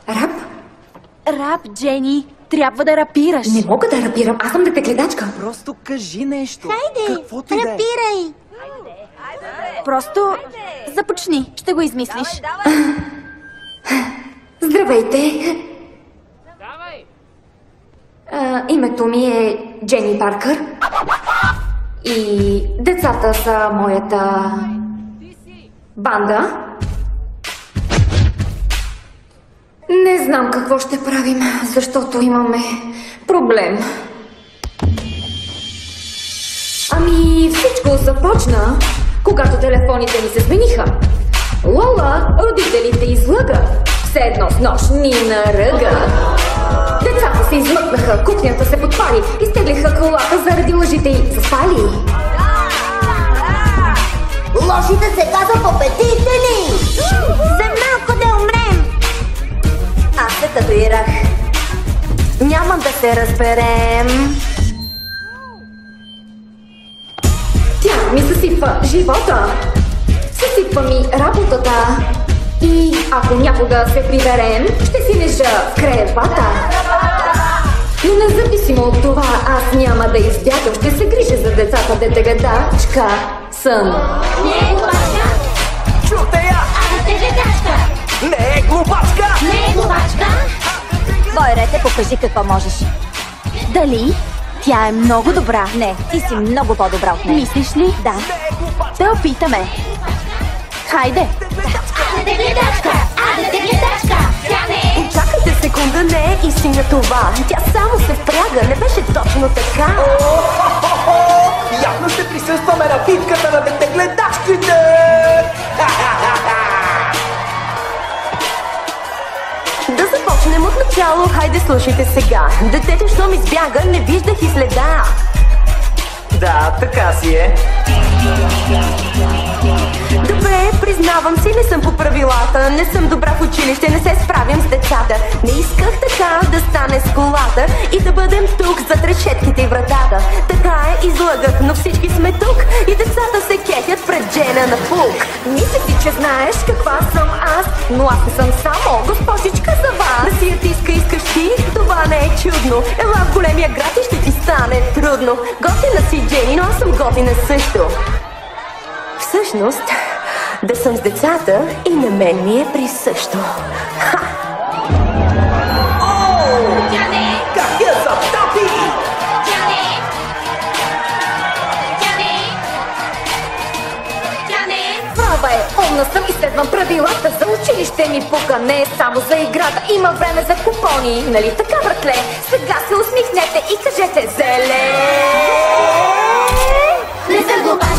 Рап? Рап, Джени. Трябва да рапираш. Не мога да рапирам, аз съм детегледачка. Просто кажи нещо. Хайде, Каквото и да е. рапирай. Просто започни. Ще го измислиш. Здравейте. Името ми е Джени Паркър. И децата са моята банда. Не знам какво ще правим, защото имаме проблем. Ами, всичко започна, когато телефоните ни се смениха. Лола, родителите излъгат. Все едно с нож ни наръга. Децата се измъкнаха, кухнята се подпали, изтеглиха колата заради лъжите и заспали. Лошите сега са по петите ни. За малко да умрем. Аз се татуирах. Няма да се разберем. Тя ми съсипва живота. Съсипва ми работата. И ако някога се приберем, ще си лежа в кревата. Но независимо от това, аз няма да избягам. Ще се грижа за децата, детегледачка съм. Не е глупачка. Чухте я! Детегледачка. Не е глупачка! Не е глупачка. Бойрете, покажи какво можеш. Дали? Тя е много добра. Не, ти си много по-добра от нея. Мислиш ли? Да. Да опитаме. Хайде. Детегледачка. Детегледачка. Тя не е. Чакайте секунда, не е истина това. Тя само се впряга, не беше точно така. Явно ще присъстваме на битката на детегледачките! Да започнем от начало, хайде слушайте сега. Детето, щом избяга, не виждах и следа. Да, така си е. Добре, признавам си, не съм по правилата. Не съм добра в училище, не се справям с децата. Не исках така да стане с колата и да бъдем тук зад решетките и вратата. Така е, излъгах, но всички сме тук и децата се кефят пред Джена на фук. Мисля си, че знаеш каква съм аз, но аз не съм само госпожичка за вас. Да си артистка искаш ти, това не е чудно. Ела в големия град и ще ти стане трудно. Готина си, Джени, но аз съм готина също. Всъщност, да съм с децата и на мен ми е присъщо. Ха! Тя не е. Как я затапи! Тя не е. Тя не е. Тя не е. Права е, умна съм и следвам правилата. За училище ми пука, не е само за играта. Има време за купони, нали така, братле? Сега се усмихнете и кажете зеле. Не съм глупачка.